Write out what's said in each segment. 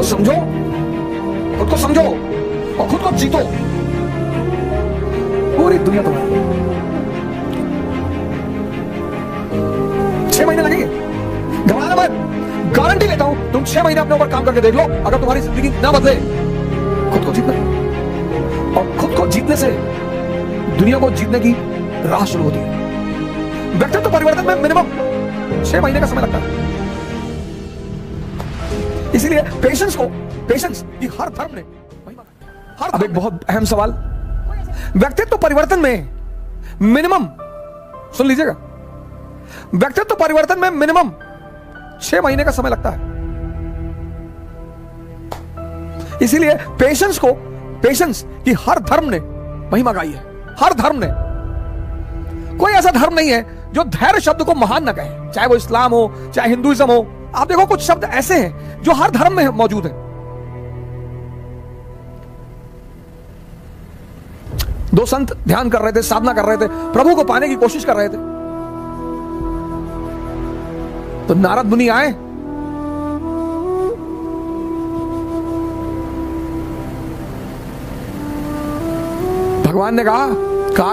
समझो, खुद को समझो और खुद को जीतो। पूरी दुनिया तुम्हारी। 6 महीने लगेंगे, घबराना मत। गारंटी लेता हूं, तुम 6 महीने अपने ऊपर काम करके देख लो, अगर तुम्हारी जिंदगी ना बदले, खुद को जीतना। और खुद को जीतने से दुनिया को जीतने की राह शुरू होती है। व्यक्तित्व परिवर्तन में मिनिमम 6 महीने का समय लगता है। इसीलिए पेशेंस की हर धर्म ने अब एक बहुत अहम सवाल, व्यक्तित्व परिवर्तन में मिनिमम, सुन लीजिएगा, व्यक्तित्व परिवर्तन में मिनिमम 6 महीने का समय लगता है। इसीलिए पेशेंस की हर धर्म ने महिमा गाई है। हर धर्म ने, कोई ऐसा धर्म नहीं है जो धैर्य शब्द को महान न कहे, चाहे वो इस्लाम हो, चाहे हिंदुइज्म हो। आप देखो कुछ शब्द ऐसे हैं जो हर धर्म में मौजूद हैं। 2 संत ध्यान कर रहे थे, साधना कर रहे थे, प्रभु को पाने की कोशिश कर रहे थे। तो नारद मुनि आए, भगवान ने कहा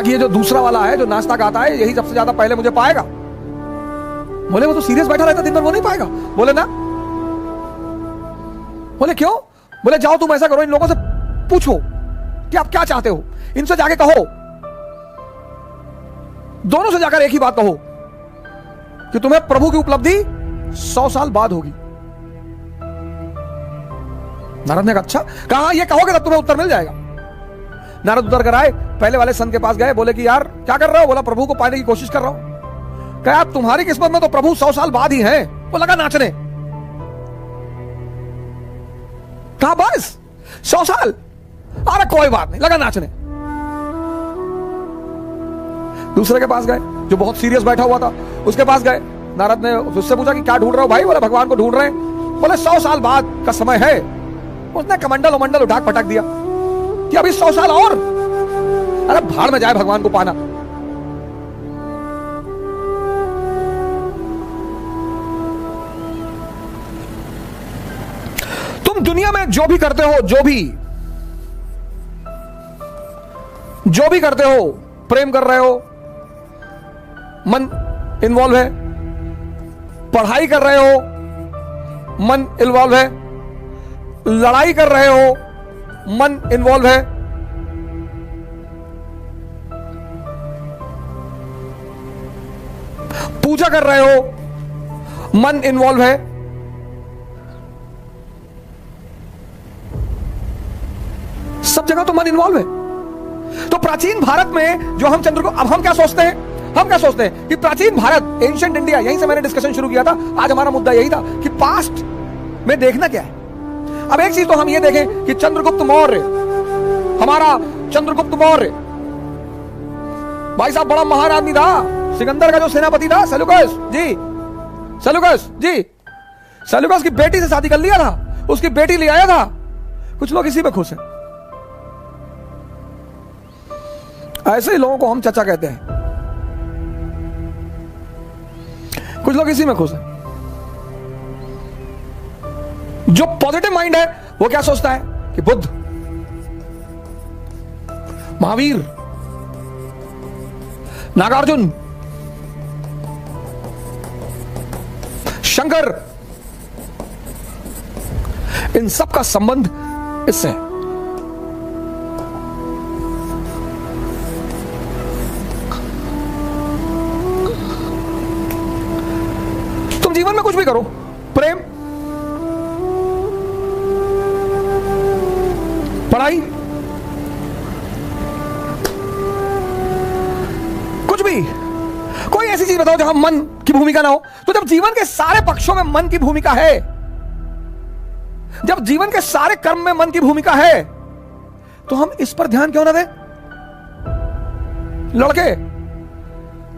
कि ये जो दूसरा वाला है, जो नाश्ता खाता है, यही सबसे ज्यादा पहले मुझे पाएगा। बोले वो तो सीरियस बैठा रहता दिन भर, वो नहीं पाएगा। बोले ना। बोले क्यों? बोले जाओ तुम ऐसा करो, इन लोगों से पूछो कि आप क्या चाहते हो, इनसे जाके कहो, दोनों से जाकर एक ही बात कहो कि तुम्हें प्रभु की उपलब्धि 100 साल बाद होगी। नारद ने कहा अच्छा, कहा ये कहोगे तब तुम्हें उत्तर मिल जाएगा। नारद उतर कर आए, पहले वाले संत के पास गए, बोले कि यार क्या कर रहे हो? बोला प्रभु को पाने की कोशिश कर रहा हूं। कहा तुम्हारी किस्मत में तो प्रभु 100 साल बाद ही है। वो लगा नाचने। कहा बस 100 साल? अरे कोई बात नहीं, लगा नाचने। दूसरे के पास गए जो बहुत सीरियस बैठा हुआ था, उसके पास गए। नारद ने उससे पूछा कि क्या ढूंढ रहे हो भाई? बोला भगवान को ढूंढ रहे हैं। बोले 100 साल बाद का समय है। उसने कमंडल उमंडल उठा पटक दिया कि अभी 100 साल और। अरे भाड़ में जाए भगवान को पाना। तुम दुनिया में जो भी करते हो, जो भी करते हो, प्रेम कर रहे हो, मन इन्वॉल्व है, पढ़ाई कर रहे हो, मन इन्वॉल्व है, लड़ाई कर रहे हो, मन इन्वॉल्व है, पूजा कर रहे हो, मन इन्वॉल्व है, सब जगह तो मन इन्वॉल्व है। तो प्राचीन भारत में जो हम चंद्रगुप्त, अब हम क्या सोचते हैं कि प्राचीन भारत, एंशिएंट इंडिया, यहीं से मैंने डिस्कशन शुरू किया था। आज हमारा मुद्दा यही था कि पास्ट में देखना क्या है। अब एक चीज तो हम ये देखें कि चंद्रगुप्त मौर्य, हमारा चंद्रगुप्त मौर्य भाई साहब बड़ा महान आदमी था। सिकंदर का जो सेनापति था, सेल्यूकस जी, सेल्यूकस की बेटी से शादी कर लिया था, उसकी बेटी ले आया था। कुछ लोग इसी में खुश हैं। ऐसे ही लोगों को हम चचा कहते हैं। कुछ लोग इसी में खुश हैं। जो पॉजिटिव माइंड है वो क्या सोचता है कि बुद्ध, महावीर, नागार्जुन, शंकर, इन सब का संबंध इससे है। तुम जीवन में कुछ भी करो, प्रेम, पढ़ाई, कुछ भी, कोई ऐसी चीज बताओ जहां मन की भूमिका ना हो। तो जब जीवन के सारे पक्षों में मन की भूमिका है, जब जीवन के सारे कर्म में मन की भूमिका है, तो हम इस पर ध्यान क्यों ना दें?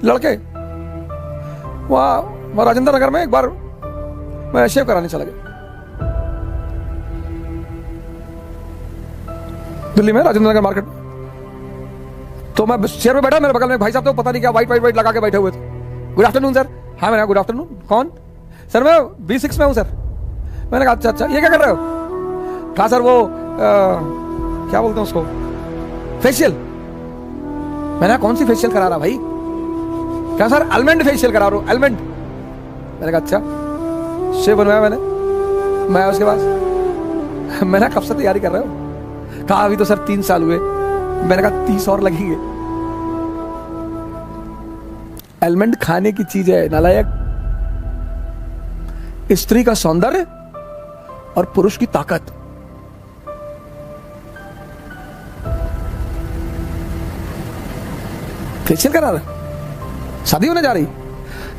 लड़के वहां राजेंद्र नगर में एक बार मैं शेव कराने चला गया, दिल्ली में राजेंद्र नगर मार्केट में। तो मैं चेयर पे बैठा, मेरे बगल में भाई साहब, तो पता नहीं क्या वाइट लगा के बैठे हुए थे। Good afternoon sir. हाँ मैंने गुड आफ्टरनून। कौन? सर मैं B6 में हूं सर। मैंने कहा अच्छा, ये क्या कर रहे हो? कहा सर वो क्या बोलते हैं उसको, फेशियल। मैंने कौन सी फेशियल करा रहा भाई? क्या सर आलमंड फेशियल करा रहा हूं, आलमंड। मैंने कहा अच्छा, शेव बनवाया मैंने। मैं उसके पास मैंने कब से तैयारी कर रहे हो? कहा अभी तो सर 3 साल हुए। मैंने कहा 30 और लगेंगे। आलमंड खाने की चीज है नालायक। स्त्री का सौंदर्य और पुरुष की ताकत। फेशियल करा रहा, शादी होने जा रही?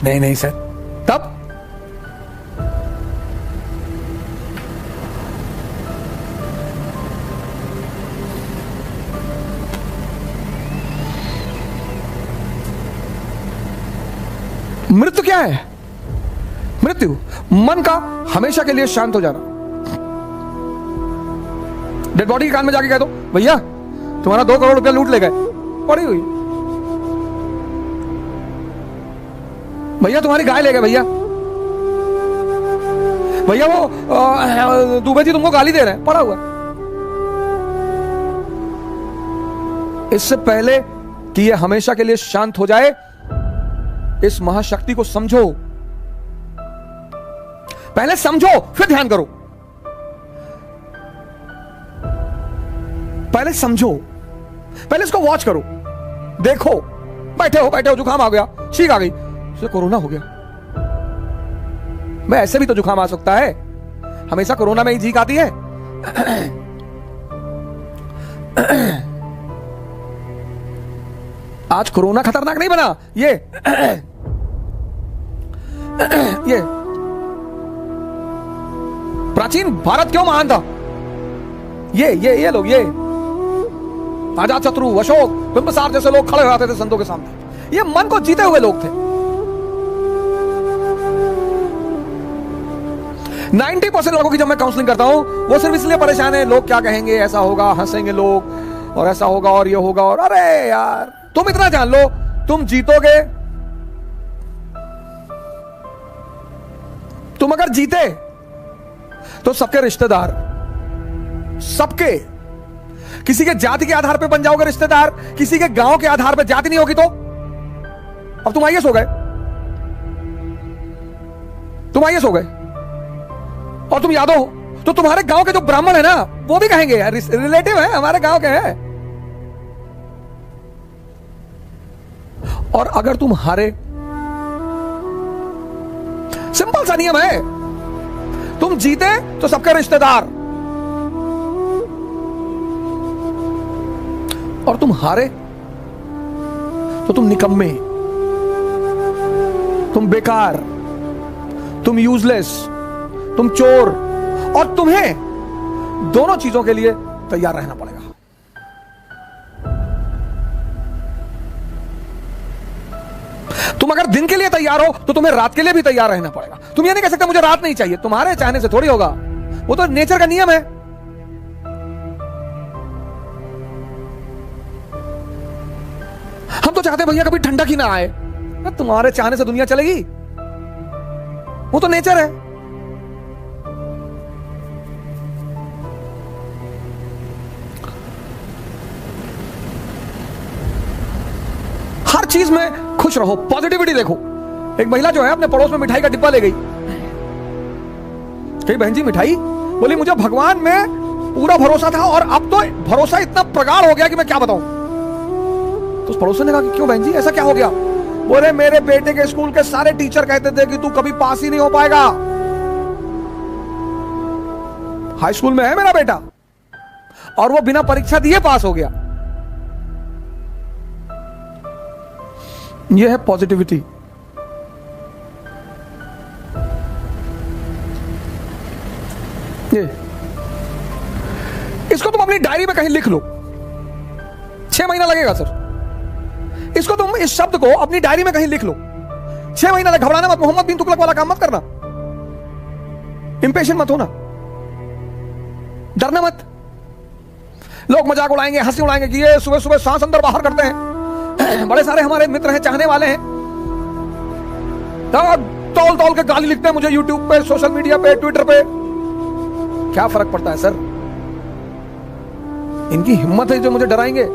नहीं नहीं सर। तब मृत्यु क्या है? मृत्यु मन का हमेशा के लिए शांत हो जाना। डेड बॉडी के कान में जाके कह दो भैया तुम्हारा 2 करोड़ रुपया लूट ले गए, पड़ी हुई। भैया तुम्हारी गाय ले गए, भैया भैया वो दुबे जी तुमको गाली दे रहे हैं, पड़ा हुआ। इससे पहले कि ये हमेशा के लिए शांत हो जाए, इस महाशक्ति को समझो। पहले समझो फिर ध्यान करो। पहले समझो, पहले इसको वॉच करो, देखो। बैठे हो जुकाम आ गया, छींक आ गई, उसे कोरोना हो गया। मैं ऐसे भी तो जुकाम आ सकता है, हमेशा कोरोना में ही छींक आती है। आज कोरोना खतरनाक नहीं बना, ये प्राचीन भारत क्यों महान था? ये लोग, ये अजात शत्रु, अशोक, बिंबिसार जैसे लोग खड़े हो जाते थे संतों के सामने। ये मन को जीते हुए लोग थे। 90% लोगों की जब मैं काउंसलिंग करता हूं, वो सिर्फ इसलिए परेशान है लोग क्या कहेंगे, ऐसा होगा, हंसेंगे लोग, और ऐसा होगा और ये होगा। और अरे यार तुम इतना जान लो, तुम जीतोगे। तुम अगर जीते तो सबके रिश्तेदार, सबके, किसी के जाति के आधार पे बन जाओगे रिश्तेदार, किसी के गांव के आधार पे जाति नहीं होगी तो। अब तुम आईएएस हो गए, तुम आईएएस हो गए और तुम यादव हो, तो तुम्हारे गांव के जो ब्राह्मण है ना, वो भी कहेंगे यार रिलेटिव है, हमारे गांव के हैं। और अगर तुम हारे, सिंपल सा नियम है, तुम जीते तो सबके रिश्तेदार, और तुम हारे तो तुम निकम्मे, तुम बेकार, तुम यूजलेस, तुम चोर। और तुम्हें दोनों चीजों के लिए तैयार रहना पड़ेगा। तुम अगर दिन के लिए तैयार हो तो तुम्हें रात के लिए भी तैयार रहना पड़ेगा। तुम ये नहीं कह सकते मुझे रात नहीं चाहिए, तुम्हारे चाहने से थोड़ी होगा, वो तो नेचर का नियम है। हम तो चाहते हैं भैया कभी ठंडक ही ना आए। तुम्हारे चाहने से दुनिया चलेगी? वो तो नेचर है। हर चीज में खुश रहो, पॉजिटिविटी देखो। एक महिला जो है अपने पड़ोस में मिठाई का डिब्बा ले गई, कही बहन जी मिठाई, बोली मुझे भगवान में पूरा भरोसा था और अब तो भरोसा इतना प्रगाढ़ हो गया कि मैं क्या बताऊं। तो उस पड़ोसन ने कहा कि क्यों बहन जी ऐसा क्या हो गया? बोले मेरे बेटे के स्कूल के सारे टीचर कहते थे कि तू कभी पास ही नहीं हो पाएगा। हाई स्कूल में है मेरा बेटा और वो बिना परीक्षा दिए पास हो गया। यह है पॉजिटिविटी। ये इसको तुम अपनी डायरी में कहीं लिख लो। 6 महीना लगेगा सर। इसको तुम, इस शब्द को अपनी डायरी में कहीं लिख लो। 6 महीना लग, घबराना मत, मोहम्मद बिन तुगलक वाला काम मत करना, इंपेशेंट मत होना, डरना मत। लोग मजाक उड़ाएंगे, हंसी उड़ाएंगे कि ये सुबह सुबह सांस अंदर बाहर करते हैं। बड़े सारे हमारे मित्र हैं, चाहने वाले हैं, तौल तौल के गाली लिखते हैं मुझे यूट्यूब पे, सोशल मीडिया पे, ट्विटर पे। क्या फर्क पड़ता है सर? इनकी हिम्मत है जो मुझे डराएंगे।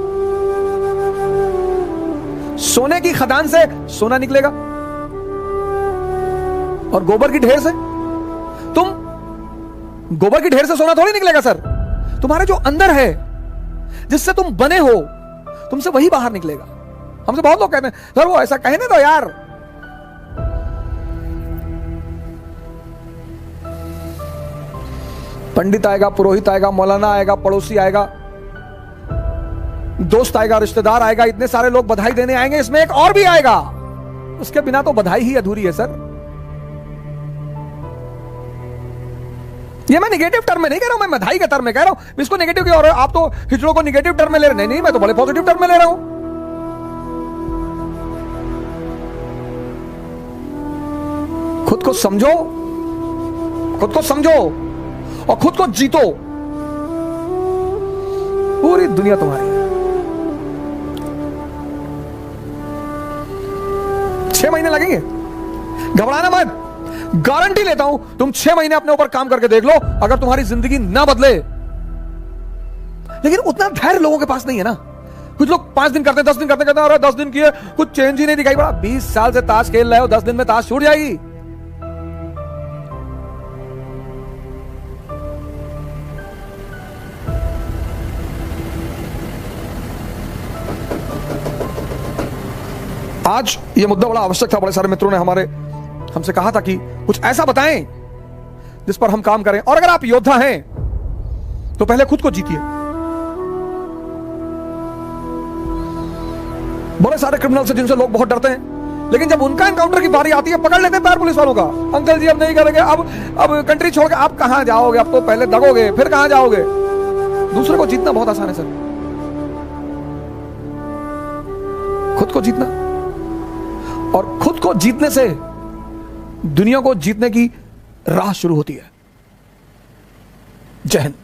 सोने की खदान से सोना निकलेगा और गोबर की ढेर से गोबर की ढेर से सोना थोड़ी निकलेगा सर। तुम्हारे जो अंदर है, जिससे तुम बने हो, तुमसे वही बाहर निकलेगा। हमसे बहुत लोग कहते हैं सर वो ऐसा कहने दो यार। पंडित आएगा, पुरोहित आएगा, मौलाना आएगा, पड़ोसी आएगा, दोस्त आएगा, रिश्तेदार आएगा, इतने सारे लोग बधाई देने आएंगे, इसमें एक और भी आएगा। उसके बिना तो बधाई ही अधूरी है सर। ये मैं नेगेटिव टर्म में नहीं कह रहा हूं, मैं बधाई के टर्म में कह रहा हूं। इसको नेगेटिव की, और आप तो हिजड़ों को नेगेटिव टर्म में ले रहे। नहीं, मैं तो बड़े पॉजिटिव टर्म में ले रहा हूं। खुद को समझो, खुद को समझो और खुद को जीतो। पूरी दुनिया तुम्हारी है। 6 महीने लगेंगे, घबराना मत। गारंटी लेता हूं, तुम 6 महीने अपने ऊपर काम करके देख लो, अगर तुम्हारी जिंदगी ना बदले। लेकिन उतना धैर्य लोगों के पास नहीं है ना। कुछ लोग 5 दिन करते हैं, 10 दिन करते हैं, और 10 दिन किए कुछ चेंज ही नहीं दिखाई पड़ा। 20 साल से ताश खेल रहे हो, 10 दिन में ताश छूट जाएगी। आज यह मुद्दा बड़ा आवश्यक था। बड़े सारे मित्रों ने हमारे हमसे कहा था कि कुछ ऐसा बताएं जिस पर हम काम करें। और अगर आप योद्धा हैं तो पहले खुद को जीतिए। बड़े सारे क्रिमिनल से जिनसे लोग बहुत डरते हैं, लेकिन जब उनका एनकाउंटर की बारी आती है, पकड़ लेते हैं पैर पुलिस वालों का। अंकल जी अब नहीं करेंगे, अब कंट्री छोड़ के आप कहां जाओगे? अब तो पहले दगोगे, फिर कहां जाओगे? दूसरे को जीतना बहुत आसान है सर। खुद को जीतना, और खुद को जीतने से दुनिया को जीतने की राह शुरू होती है। जय हिंद।